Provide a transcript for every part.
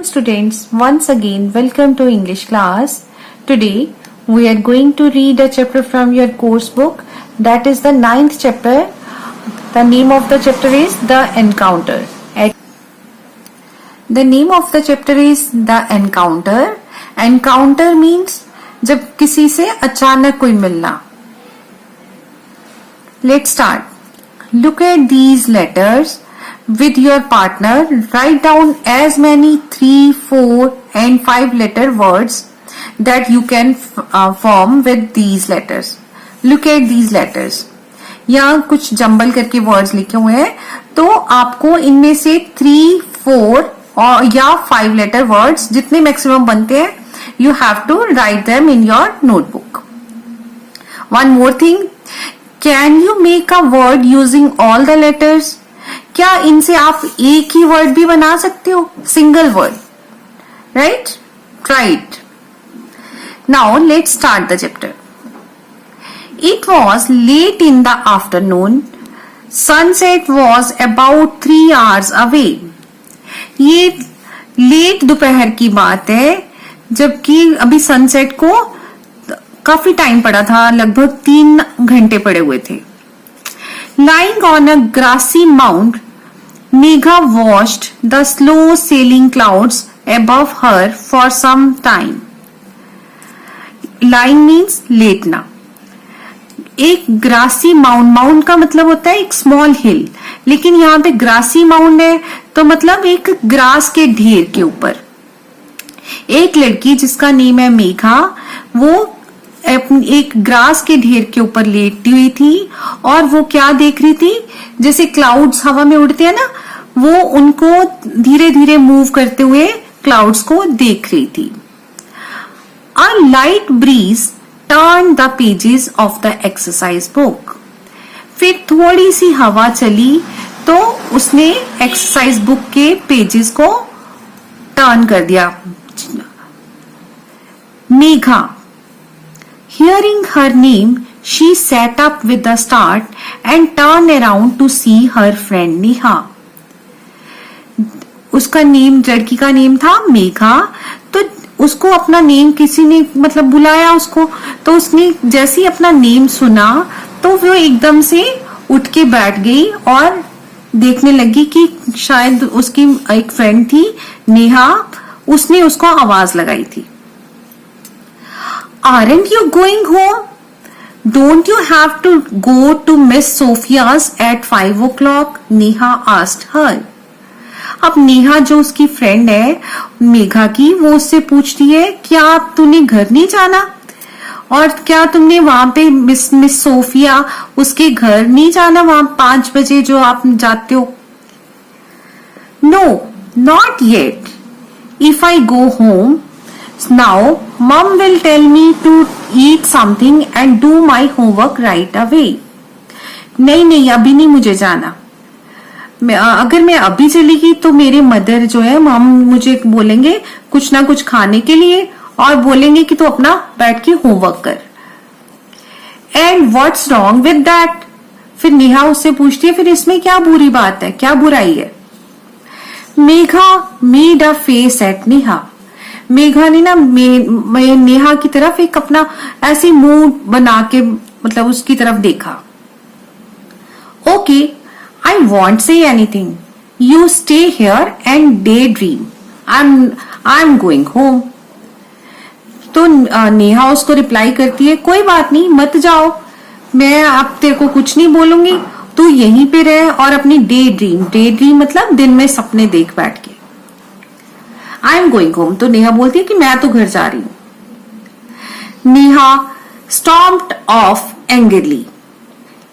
Students, once again welcome to English class. Today we are going to read a chapter from your course book, that is the 9th chapter. The name of the chapter is The Encounter. The name of the chapter is The Encounter. Encounter means जब किसी से अचानक कोई मिलना. Let's start. Look at these letters. With your partner, write down as many 3, 4 and 5 letter words that you can form with these letters. Look at these letters. यहाँ कुछ jumble करके words लिखे हुए हैं, तो आपको इनमें से 3, 4 और या 5 लेटर वर्ड्स जितने मैक्सिमम बनते हैं, you have to write them in your notebook. One more thing, can you make a word using all the letters? क्या इनसे आप एक ही वर्ड भी बना सकते हो? Single word, right? Try it. Now let's start the chapter. It was late in the afternoon. Sunset was about 3 hours अवे. ये लेट दोपहर की बात है, जबकि अभी सनसेट को काफी टाइम पड़ा था, लगभग 3 घंटे पड़े हुए थे. Lying on a grassy mound, Megha watched the slow sailing clouds above her for some time. Lying means लेटना. एक ग्रासी माउंड, माउंड का मतलब होता है एक स्मॉल हिल, लेकिन यहाँ पे ग्रासी माउंड है तो मतलब एक ग्रास के ढेर के ऊपर एक लड़की जिसका नेम है मेघा, वो एक ग्रास के ढेर के ऊपर लेटी हुई थी और वो क्या देख रही थी, जैसे क्लाउड्स हवा में उड़ते हैं ना, वो उनको धीरे धीरे मूव करते हुए क्लाउड्स को देख रही थी. A light breeze turn the pages of the exercise book. फिर थोड़ी सी हवा चली तो उसने एक्सरसाइज बुक के पेजेस को टर्न कर दिया. Megha, hearing her name, she sat up with a start and turned around to see her friend Neha. उसका नेम, लड़की का नेम था मेघा, तो उसको अपना नेम किसी ने मतलब बुलाया उसको, तो उसने जैसे ही अपना नेम सुना तो वो एकदम से उठ के बैठ गई और देखने लगी कि शायद उसकी एक फ्रेंड थी नेहा, उसने उसको आवाज लगाई थी. Aren't you going home? Don't you have to go to Miss Sophia's at 5 o'clock? Neha asked her. अब नेहा जो उसकी फ्रेंड है मेघा की, वो उससे पूछती है क्या तूने घर नहीं जाना, और क्या तुमने वहां पे मिस सोफिया उसके घर नहीं जाना, वहां 5 बजे जो आप जाते हो. No, not yet. If I go home now, mom will tell me to eat something and do my homework right away. नहीं, अभी नहीं मुझे जाना. अगर मैं अभी चली गई तो मेरे मदर जो है, मम मुझे बोलेंगे कुछ ना कुछ खाने के लिए और बोलेंगे कि तू अपना बैठ के होमवर्क कर. And what's wrong with that? फिर नेहा उससे पूछती है फिर इसमें क्या बुरी बात है, क्या बुराई है? Megha made a face at Neha. Megha ने ना नेहा की तरफ एक अपना ऐसी मुंह बना के मतलब उसकी तरफ देखा. Okay, I want say anything. You stay here and day dream. I am going home. तो नेहा उसको रिप्लाई करती है कोई बात नहीं, मत जाओ, मैं अब तेरे को कुछ नहीं बोलूंगी, तू यहीं पे रह और अपनी डे ड्रीम मतलब दिन में सपने देख बैठ के. I am going home. तो नेहा बोलती है कि मैं तो घर जा रही हूं. Neha stomped off angrily,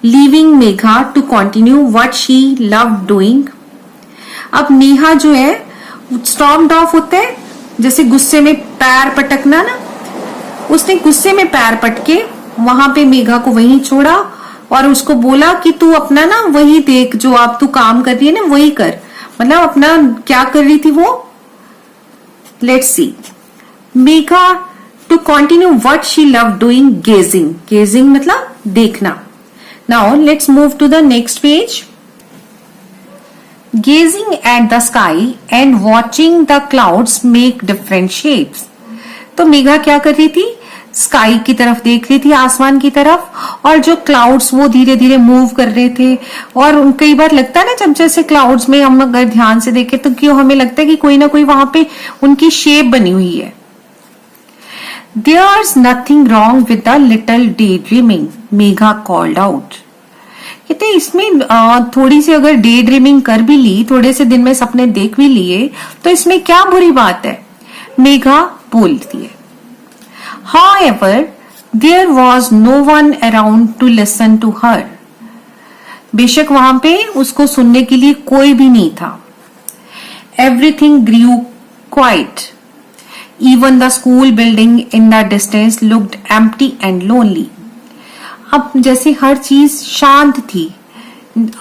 leaving Megha to continue what she loved doing. अब नेहा जो है, स्टॉम्प्ड ऑफ होता है जैसे गुस्से में पैर पटकना ना, उसने गुस्से में पैर पटके वहां पे मेघा को वहीं छोड़ा और उसको बोला कि तू अपना ना वही देख, जो आप तू काम कर रही है ना वही कर. मतलब अपना क्या कर रही थी वो. Let's see. Megha to continue what she loved doing, gazing. Gazing मतलब देखना. Now let's move to the next page. gazing at the sky and watching the clouds make different shapes. तो मेघा क्या कर रही थी? स्काई की तरफ देख रही थी, आसमान की तरफ, और जो क्लाउड्स वो धीरे धीरे मूव कर रहे थे. और कई बार लगता है ना, जब जैसे क्लाउड्स में हम अगर ध्यान से देखें तो क्यों हमें लगता है कि कोई ना कोई वहां पे उनकी शेप बनी हुई है. There's nothing wrong with the little daydreaming, Megha called out. कहते इसमें थोड़ी सी अगर डे ड्रीमिंग कर भी ली, थोड़े से दिन में सपने देख भी लिए, तो इसमें क्या बुरी बात है, मेघा बोलती है. However, there was no one around to listen to her. बेशक वहां पे उसको सुनने के लिए कोई भी नहीं था. Everything grew quiet. Even the school building in the distance looked empty and lonely. अब जैसे हर चीज शांत थी.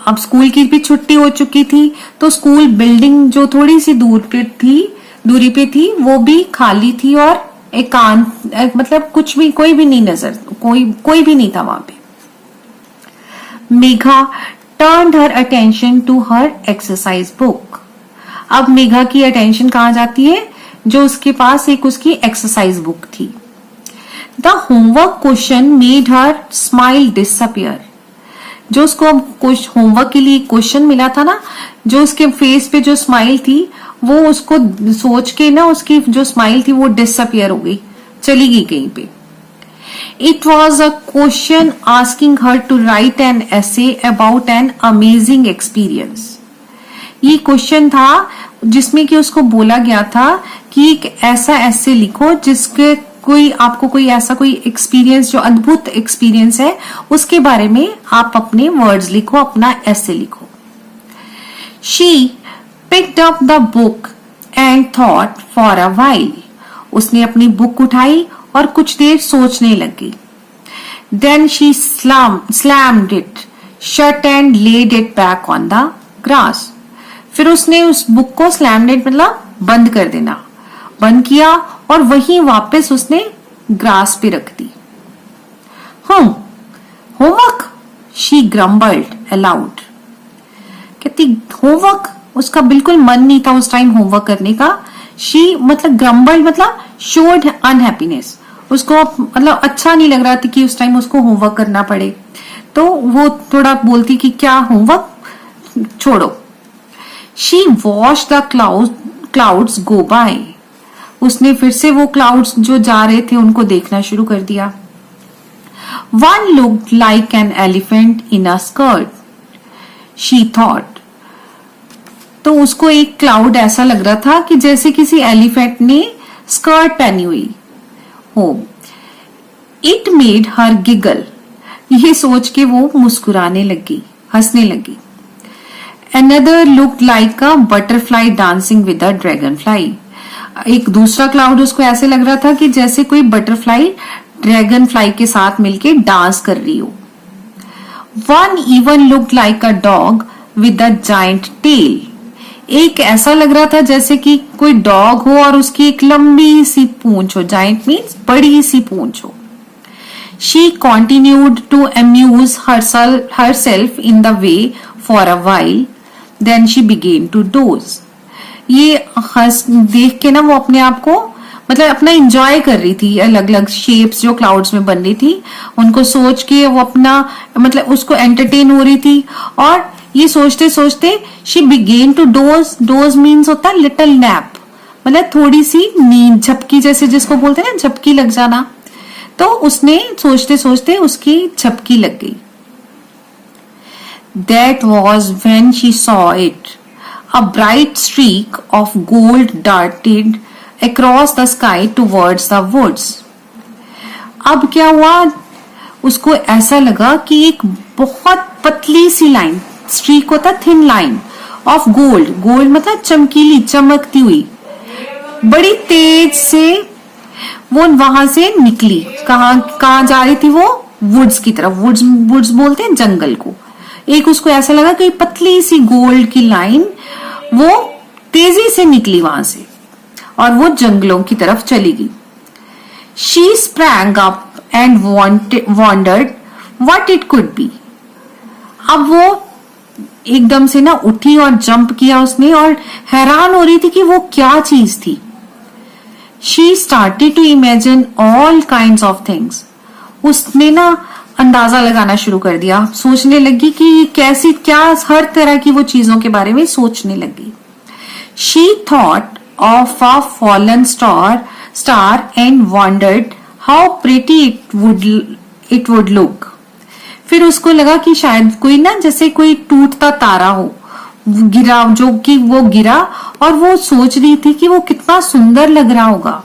अब स्कूल की भी छुट्टी हो चुकी थी, तो स्कूल बिल्डिंग जो थोड़ी सी दूरी पे थी, वो भी खाली थी और एकांत, मतलब कुछ भी, कोई भी नहीं नजर, कोई भी नहीं था वहां पे. Megha turned her attention to her exercise book. अब मेघा की अटेंशन कहाँ जाती है? जो उसके पास एक उसकी एक्सरसाइज बुक थी. The homework question made her smile disappear. जो उसको होमवर्क के लिए क्वेश्चन मिला था ना, जो उसके फेस पे जो स्माइल थी, वो उसको सोच के ना उसकी जो स्माइल थी वो डिसअपियर हो गई, चली गई कहीं पे. It was a question asking her to write an essay about an amazing experience. ये क्वेश्चन था जिसमें कि उसको बोला गया था कि एक ऐसा ऐसे लिखो जिसके आपको कोई ऐसा कोई एक्सपीरियंस, जो अद्भुत एक्सपीरियंस है, उसके बारे में आप अपने वर्ड्स लिखो, अपना ऐसे लिखो. She picked up the book and thought for a while. उसने अपनी बुक उठाई और कुछ देर सोचने लगी. Then she slammed it shut and laid it back on the grass. फिर उसने उस बुक को slammed it मतलब बंद कर देना, बंद किया और वहीं वापस उसने ग्रास पे रख दी. Homework, she grumbled aloud. कहती होमवर्क, उसका बिल्कुल मन नहीं था उस टाइम होमवर्क करने का. शी मतलब ग्रम्बल्ड मतलब शोड अनहैप्पीनेस, उसको मतलब अच्छा नहीं लग रहा था कि उस टाइम उसको होमवर्क करना पड़े, तो वो थोड़ा बोलती कि क्या होमवर्क, छोड़ो. She watch the clouds go by. उसने फिर से वो क्लाउड्स जो जा रहे थे उनको देखना शुरू कर दिया. One looked like an elephant in a skirt, she thought. तो उसको एक क्लाउड ऐसा लग रहा था कि जैसे किसी एलिफेंट ने स्कर्ट पहनी हुई हो. It made her giggle. ये सोच के वो मुस्कुराने लगी, हंसने लगी. Another looked like a butterfly dancing with a dragonfly. एक दूसरा क्लाउड उसको ऐसे लग रहा था कि जैसे कोई बटरफ्लाई ड्रैगन फ्लाई के साथ मिलके डांस कर रही हो. One even looked like a dog with a giant tail. एक ऐसा लग रहा था जैसे कि कोई डॉग हो और उसकी एक लंबी सी पूंछ हो. जाइंट मीन्स बड़ी सी पूंछ हो. She continued to amuse herself in the way for a while. Then she began to doze. ये देख के ना वो अपने आप को मतलब अपना एंजॉय कर रही थी. अलग अलग शेप्स जो क्लाउड्स में बन रही थी उनको सोच के वो अपना मतलब उसको एंटरटेन हो रही थी. और ये सोचते सोचते she begin to doze. Doze means होता है लिटिल नैप, मतलब थोड़ी सी नींद, झपकी जैसे जिसको बोलते हैं ना, झपकी लग जाना. तो उसने सोचते सोचते उसकी झपकी लग गई. That was when she saw it. A bright streak of gold darted across the sky towards the woods. अब क्या हुआ, उसको ऐसा लगा कि एक बहुत पतली सी लाइन, स्ट्रीक होता thin line, of gold. Gold मतलब चमकीली, चमकती हुई, बड़ी तेज से वो वहां से निकली. कहाँ जा रही थी वो? वुड्स की तरफ. वुड्स बोलते हैं जंगल को. एक उसको ऐसा लगा कि पतली सी गोल्ड की लाइन वो तेजी से निकली वहां से और वो जंगलों की तरफ चली गई. She sprang up and wondered what it could be. अब वो एकदम से ना उठी और जंप किया उसने और हैरान हो रही थी कि वो क्या चीज थी। She started to imagine all kind of things. उसने ना अंदाजा लगाना शुरू कर दिया, सोचने लगी कि कैसी क्या हर तरह की वो चीजों के बारे में सोचने लगी। She thought of a fallen star and wondered how pretty it would look. फिर उसको लगा कि शायद कोई ना जैसे कोई टूटता तारा हो गिरा, जो कि वो गिरा और वो सोच रही थी कि वो कितना सुंदर लग रहा होगा।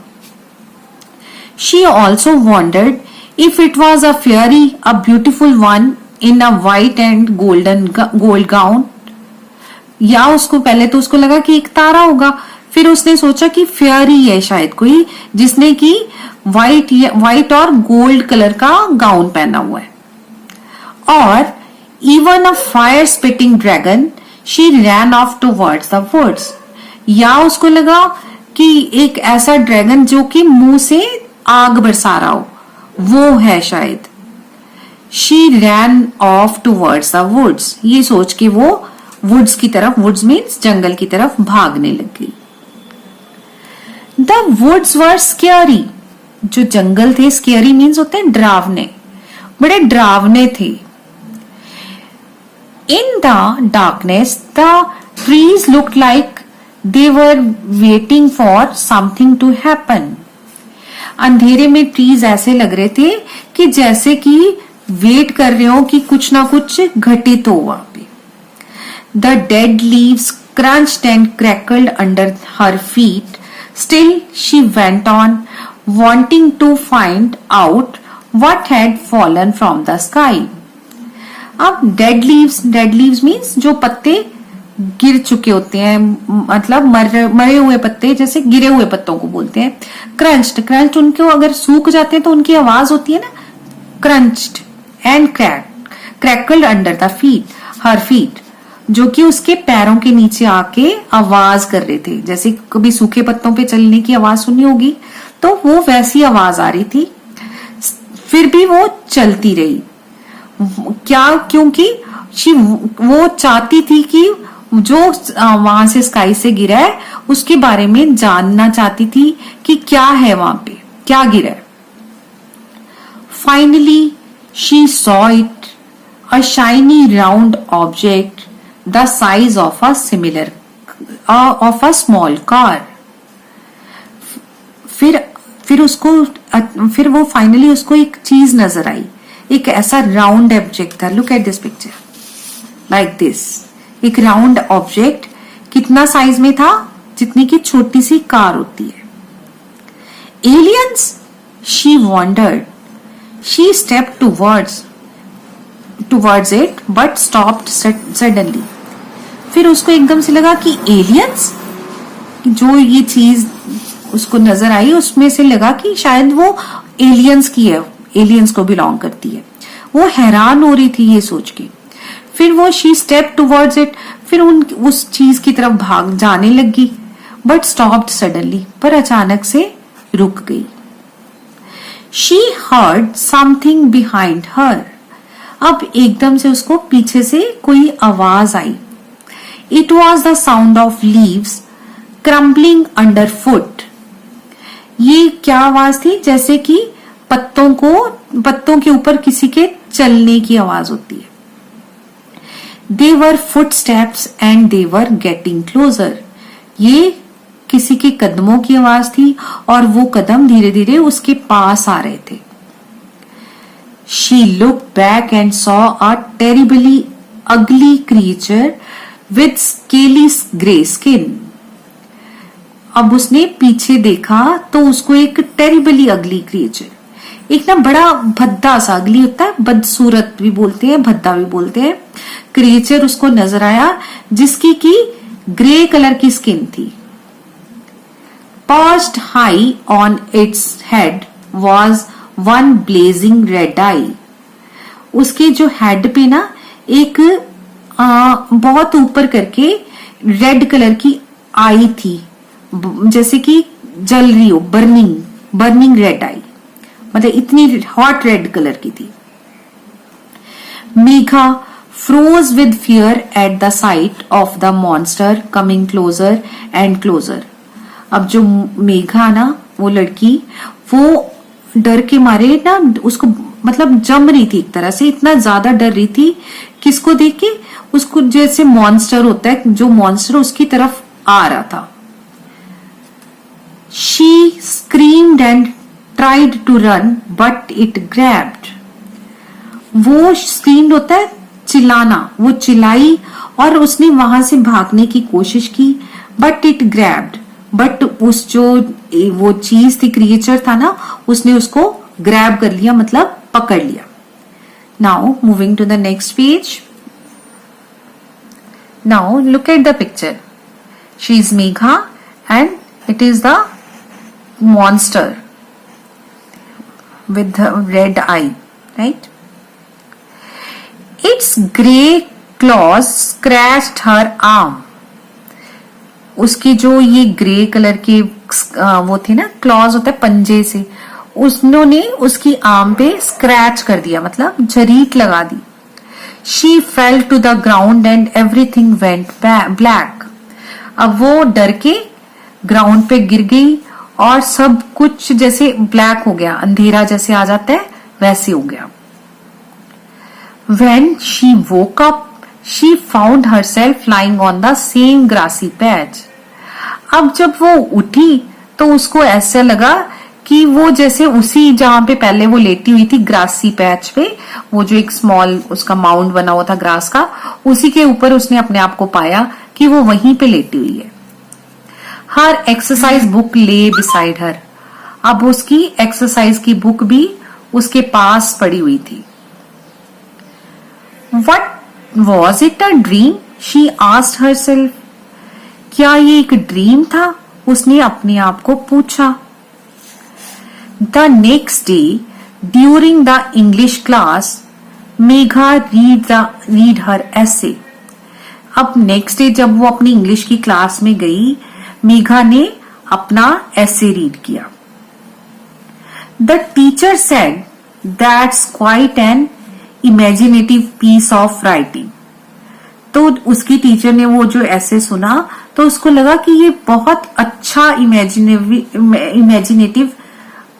She also wondered if it was a fairy, a beautiful one in a white and gold gown. या उसको पहले तो उसको लगा कि एक तारा होगा, फिर उसने सोचा कि फेयरी है शायद कोई जिसने कि व्हाइट और गोल्ड कलर का गाउन पहना हुआ है। और even a fire spitting dragon, she ran off towards the woods. या उसको लगा कि एक ऐसा ड्रैगन जो कि मुंह से आग बरसा रहा हो, वो है शायद। She ran off towards the woods, ये सोच के वो वुड्स की तरफ, वुड्स मीन्स जंगल की तरफ भागने लगी। द वुड्स वर स्केरी, जो जंगल थे, स्केरी मीन्स होते हैं डरावने, बड़े डरावने थे। In the darkness the trees looked like they were waiting for something to happen. अंधेरे में ट्रीज ऐसे लग रहे थे कि जैसे कि वेट कर रहे हो कि कुछ ना कुछ घटित हो वहां पे। The dead leaves crunched and crackled under her feet, still she went on wanting to find out what had fallen from the sky. अब डेड लीव्स मीन्स जो पत्ते गिर चुके होते हैं, मतलब मरे हुए पत्ते, जैसे गिरे हुए पत्तों को बोलते हैं। क्रंच्ड उनको अगर सूख जाते हैं तो उनकी आवाज होती है ना, crunched and crackled under the her feet, जो कि उसके पैरों के नीचे आके आवाज कर रहे थे। जैसे कभी सूखे पत्तों पे चलने की आवाज सुनी होगी, तो वो वैसी आवाज आ रही थी। फिर भी वो चलती रही, क्या? क्योंकि वो चाहती थी कि जो वहां से स्काई से गिरा है उसके बारे में जानना चाहती थी कि क्या है वहां पे, क्या गिरा है। Finally she saw it, a shiny round object the size of a small car. फिर वो फाइनली उसको एक चीज नजर आई, एक ऐसा राउंड ऑब्जेक्ट था। Look at this picture like this, एक राउंड ऑब्जेक्ट कितना साइज में था, जितनी की छोटी सी कार होती है। Aliens, she wandered, she stepped towards it but stopped suddenly. फिर उसको एकदम से लगा कि एलियंस, जो ये चीज उसको नजर आई उसमें से लगा कि शायद वो एलियंस की है, एलियंस को बिलोंग करती है। वो हैरान हो रही थी ये सोच के। फिर वो शी स्टेप टुवर्ड्स इट, फिर उस चीज की तरफ भाग जाने लगी, बट स्टॉप्ड सडनली, पर अचानक से रुक गई। She heard something behind her, अब एकदम से उसको पीछे से कोई आवाज आई। It was the sound of leaves crumbling under foot. ये क्या आवाज थी? जैसे कि पत्तों के ऊपर किसी के चलने की आवाज होती है। They were footsteps and they were getting closer, ये किसी के कदमों की आवाज थी और वो कदम धीरे धीरे उसके पास आ रहे थे। She look back and saw a terribly ugly creature with scaly grey skin. अब उसने पीछे देखा तो उसको एक टेरिबली अगली क्रिएचर, एक ना बड़ा भद्दा सा, अगली होता है बदसूरत भी बोलते हैं, भद्दा भी बोलते हैं, क्रिएचर उसको नजर आया जिसकी की ग्रे कलर की स्किन थी। Perched high on its head was one blazing red eye. उसके जो हेड पे ना एक बहुत ऊपर करके रेड कलर की आई थी, जैसे कि जल रही हो, बर्निंग रेड आई, मतलब इतनी हॉट रेड कलर की थी। Megha froze with fear at the sight of the monster coming closer and closer. अब जो मेघा ना, वो लड़की, वो डर के मारे ना उसको मतलब जम रही थी, एक तरह से इतना ज्यादा डर रही थी किसको देख के, उसको, जैसे मॉन्स्टर होता है, जो मॉन्स्टर उसकी तरफ आ रहा था. She screamed and tried to run, but it grabbed. वो screamed होता है चिल्लाना, वो चिल्लाई और उसने वहां से भागने की कोशिश की, but it grabbed. बट उस जो वो चीज थी, क्रिएचर था ना, उसने उसको ग्रैब कर लिया, मतलब पकड़ लिया. Now moving to the next page. Now look at the picture. She is Megha and it is the monster with the red eye, right? Its grey claws scratched her arm. उसकी जो ये ग्रे कलर के वो थे ना, clause होता है पंजे से, उन्होंने उसकी आर्म पे स्क्रैच कर दिया, मतलब झरीट लगा दी. She fell to the ground and everything went black. अब वो डर के ग्राउंड पे गिर गई और सब कुछ जैसे ब्लैक हो गया, अंधेरा जैसे आ जाता है वैसे हो गया. When she woke up, she found herself lying on the same grassy patch. अब जब वो उठी तो उसको ऐसा लगा कि वो जैसे उसी जहां पे पहले वो लेटी हुई थी, ग्रासी पैच पे, वो जो एक स्मॉल उसका माउंड बना हुआ था ग्रास का, उसी के ऊपर उसने अपने आप को पाया कि वो वहीं पे लेटी हुई है. हर एक्सरसाइज बुक ले बिसाइड हर. अब उसकी एक्सरसाइज की बुक भी उसके पास पड़ी हुई थी. What was it a dream? She asked herself. क्या ये एक ड्रीम था? उसने अपने आप को पूछा. The next day during the English class, Megha read her essay. अब नेक्स्ट डे जब वो अपनी इंग्लिश की क्लास में गई, मेघा ने अपना एसे रीड किया. The teacher said that's quite an imaginative piece of writing. तो उसकी टीचर ने वो जो ऐसे सुना तो उसको लगा कि ये बहुत अच्छा इमेजिनेटिव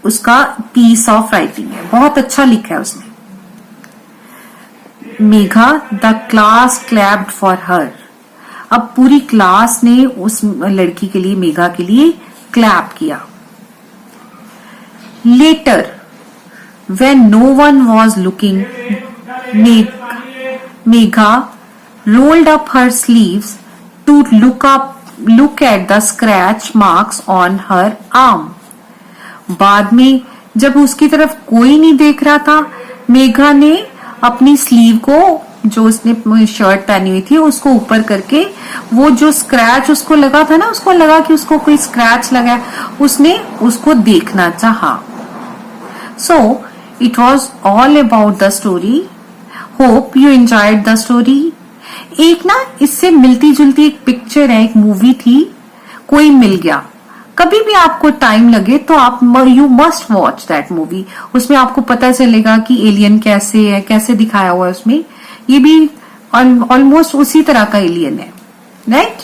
उसका पीस ऑफ राइटिंग है, बहुत अच्छा लिखा है उसने. Megha, the class clapped for her. अब पूरी क्लास ने उस लड़की के लिए, मेघा के लिए क्लैप किया. Later when no one was looking, Megha rolled up her sleeves to look at the scratch marks on her arm. बाद में जब उसकी तरफ कोई नहीं देख रहा था, मेघा ने अपनी स्लीव को, जो उसने शर्ट पहनी हुई थी, उसको ऊपर करके वो जो स्क्रैच उसको लगा था ना, उसको लगा कि उसको कोई स्क्रैच लगा है, उसने उसको देखना चाहा. So it was all about the story. Hope you enjoyed the story. एक ना इससे मिलती जुलती एक पिक्चर है, एक मूवी थी, कोई मिल गया. कभी भी आपको टाइम लगे तो आप you must watch that movie. उसमें आपको पता चलेगा कि एलियन कैसे है, कैसे दिखाया हुआ है उसमें. ये भी ऑलमोस्ट उसी तरह का एलियन है, right?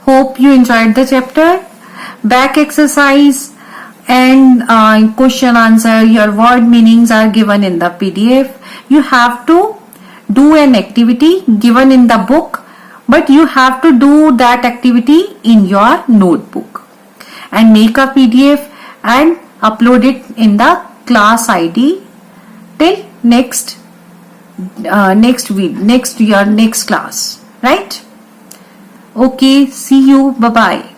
Hope you enjoyed the chapter. Back exercise and question answer, your word meanings are given in the PDF. You have to do an activity given in the book, but you have to do that activity in your notebook and make a PDF and upload it in the class ID till next week, next class, right? Okay, see you, bye bye.